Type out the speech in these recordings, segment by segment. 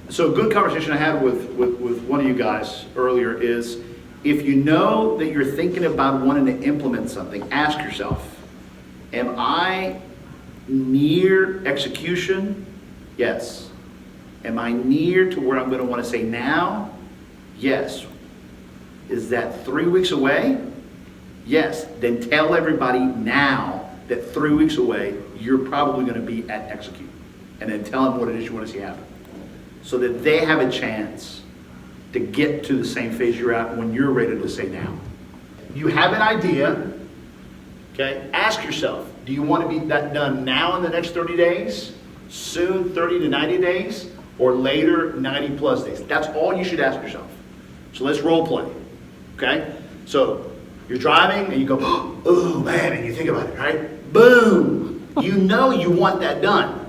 So a good conversation I had with one of you guys earlier is, if you know that you're thinking about wanting to implement something, ask yourself, am I near execution? Yes. Am I near to where I'm going to want to say now? Yes. Is that 3 weeks away? Yes. Then tell everybody now that 3 weeks away, you're probably going to be at execute. And then tell them what it is you want to see happen, so that they have a chance to get to the same phase you're at when you're ready to say now. You have an idea, okay? Ask yourself, do you want to be that done now in the next 30 days, soon 30 to 90 days, or later 90 plus days? That's all you should ask yourself. So let's role play, okay? So you're driving and you go, oh man, and you think about it, right? Boom! You know you want that done.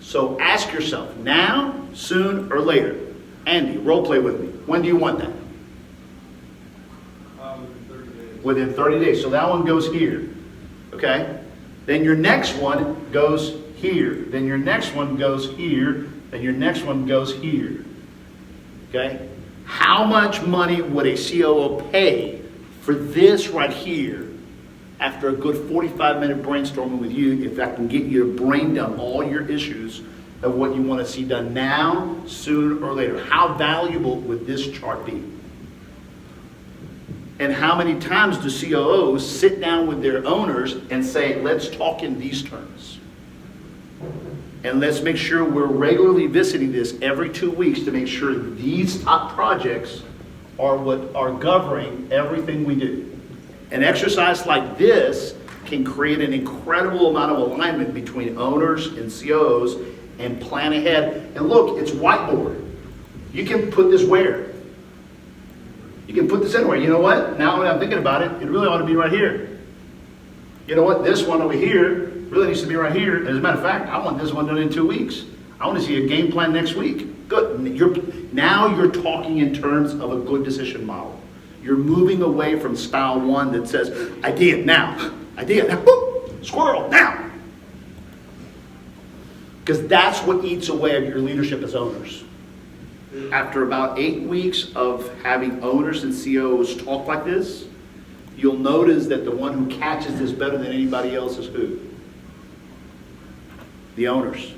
So ask yourself, now, soon, or later? Andy, role play with me. When do you want that? Within 30 days. Within 30 days. So that one goes here. Okay? Then your next one goes here. Then your next one goes here. Then your next one goes here. Okay? How much money would a COO pay for this right here after a good 45-minute brainstorming with you, if I can get you to brain dump all your issues of what you want to see done now, soon, or later? How valuable would this chart be? And how many times do COOs sit down with their owners and say, let's talk in these terms? And let's make sure we're regularly visiting this every 2 weeks to make sure these top projects are what are governing everything we do. An exercise like this can create an incredible amount of alignment between owners and COOs and plan ahead. And look, it's whiteboard. You can put this where? You can put this anywhere. You know what? Now when I'm thinking about it, it really ought to be right here. You know what? This one over here really needs to be right here. As a matter of fact, I want this one done in 2 weeks. I want to see a game plan next week. Good. Now you're talking in terms of a good decision model. You're moving away from style one that says, idea now, boop, squirrel now. Because that's what eats away at your leadership as owners. After about 8 weeks of having owners and COOs talk like this, you'll notice that the one who catches this better than anybody else is who? The owners.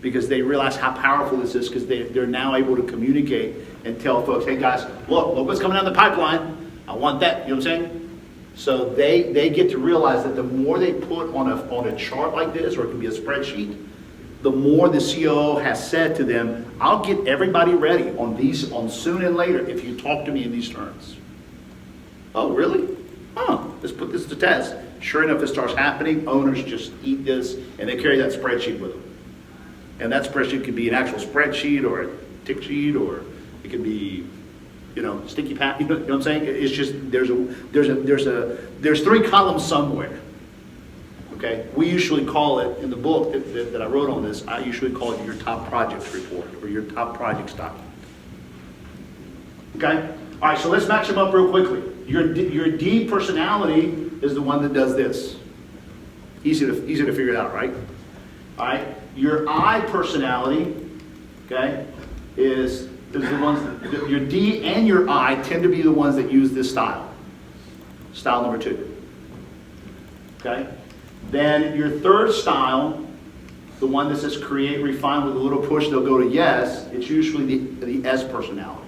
Because they realize how powerful this is, because they're now able to communicate and tell folks, hey guys, look what's coming down the pipeline. I want that, you know what I'm saying? So they get to realize that the more they put on a chart like this, or it can be a spreadsheet, the more the COO has said to them, I'll get everybody ready on soon and later if you talk to me in these terms. Oh, really? Oh, let's put this to test. Sure enough, it starts happening. Owners just eat this, and they carry that spreadsheet with them. And that spreadsheet could be an actual spreadsheet or a tick sheet, or it could be, sticky pat. You know what I'm saying? It's just there's 3 columns somewhere. Okay, we usually call it in the book that I wrote on this. I usually call it your top projects report or your top projects document. Okay, all right. So let's match them up real quickly. Your D personality is the one that does this. Easy to figure it out, right? All right. Your I personality, okay, is the ones that, your D and your I tend to be the ones that use this style. Style number 2. Okay. Then your third style, the one that says create, refine with a little push, they'll go to yes. It's usually the S personality.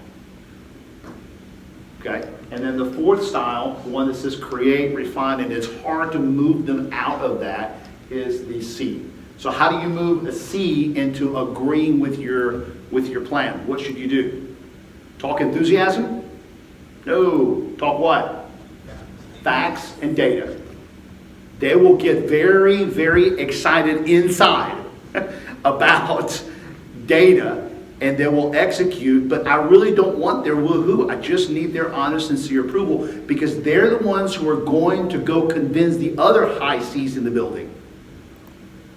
Okay. And then the fourth style, the one that says create, refine, and it's hard to move them out of that, is the C. So how do you move a C into agreeing with your plan? What should you do? Talk enthusiasm? No. Talk what? Facts and data. They will get very, very excited inside about data, and they will execute, but I really don't want their woohoo. I just need their honest, sincere approval, because they're the ones who are going to go convince the other high C's in the building.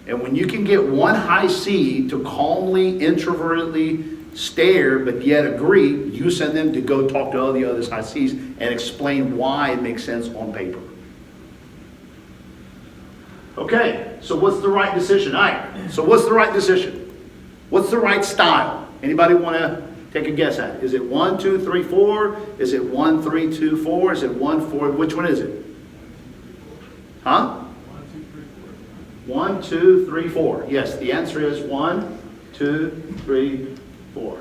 And when you can get one high C to calmly, introvertedly stare, but yet agree, you send them to go talk to all the other high C's and explain why it makes sense on paper. Okay, so what's the right decision? All right, so what's the right decision? What's the right style? Anybody want to take a guess at it? Is it 1, 2, 3, 4? Is it 1, 3, 2, 4? Is it 1, 4? Which one is it? Huh? 1, 2, 3, 4. Yes, the answer is 1, 2, 3, 4.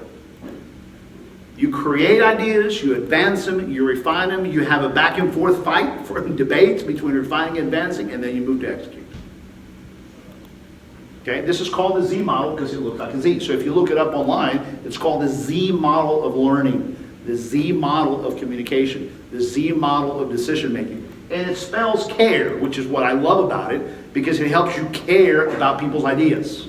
You create ideas, you advance them, you refine them, you have a back and forth fight for debates between refining and advancing, and then you move to execute. Okay, this is called the Z model because it looks like a Z. So if you look it up online, it's called the Z model of learning, the Z model of communication, the Z model of decision making. And it spells care, which is what I love about it, because it helps you care about people's ideas.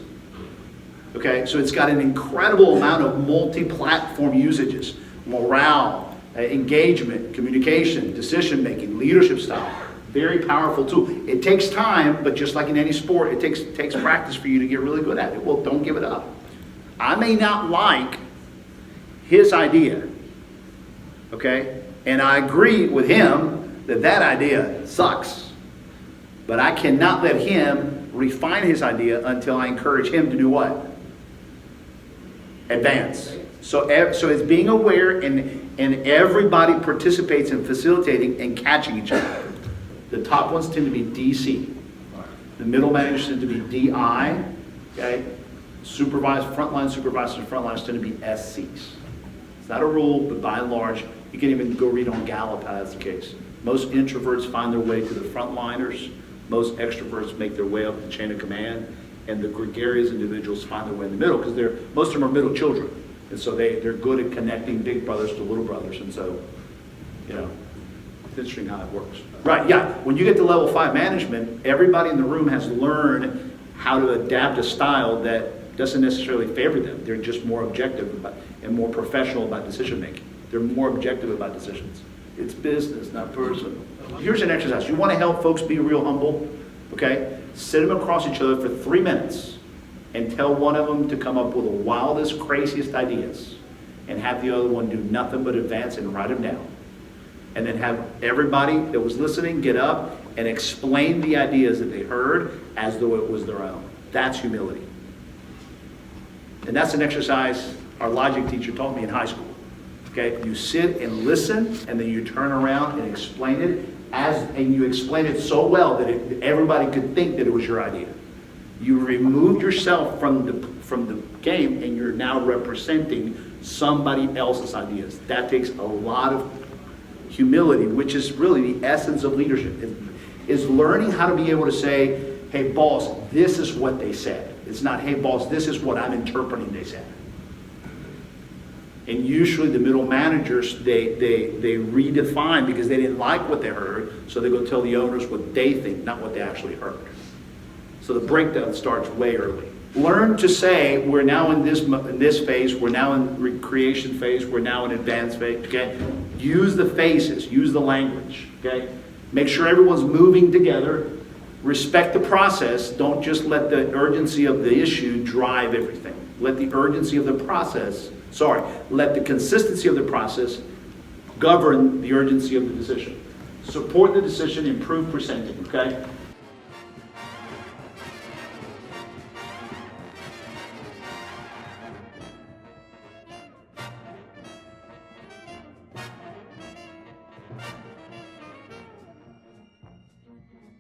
Okay, so it's got an incredible amount of multi-platform usages: morale, engagement, communication, decision making, leadership style. Very powerful tool. It takes time, but just like in any sport, it takes practice for you to get really good at it. Well, don't give it up. I may not like his idea, okay, and I agree with him that that idea sucks, but I cannot let him refine his idea until I encourage him to do what? Advance. So it's being aware, and everybody participates in facilitating and catching each other. The top ones tend to be DC. The middle managers tend to be DI. Okay? Frontline supervisors and frontliners tend to be SCs. It's not a rule, but by and large, you can even go read on Gallup how that's the case. Most introverts find their way to the frontliners. Most extroverts make their way up the chain of command. And the gregarious individuals find their way in the middle because most of them are middle children. And so they're good at connecting big brothers to little brothers. And so, you know, it's interesting how it works. Right, yeah. When you get to level 5 management, everybody in the room has learned how to adapt a style that doesn't necessarily favor them. They're just more objective and more professional about decision making. They're more objective about decisions. It's business, not personal. Here's an exercise. You want to help folks be real humble? Okay? Sit them across each other for 3 minutes and tell one of them to come up with the wildest, craziest ideas and have the other one do nothing but advance and write them down. And then have everybody that was listening get up and explain the ideas that they heard as though it was their own. That's humility. And that's an exercise our logic teacher taught me in high school. Okay, you sit and listen, and then you turn around and explain it, and you explain it so well that everybody could think that it was your idea. You removed yourself from the game, and you're now representing somebody else's ideas. That takes a lot of humility, which is really the essence of leadership, is learning how to be able to say, hey boss, this is what they said. It's not, hey boss, this is what I'm interpreting they said. And usually the middle managers, they redefine because they didn't like what they heard, so they go tell the owners what they think, not what they actually heard. So the breakdown starts way early. Learn to say, we're now in this phase, we're now in recreation phase, we're now in advanced phase, okay? Use the phases, use the language, okay? Make sure everyone's moving together. Respect the process. Don't just let the urgency of the issue drive everything. Let the urgency of the process, let the consistency of the process govern the urgency of the decision. Support the decision, improve presenting, okay?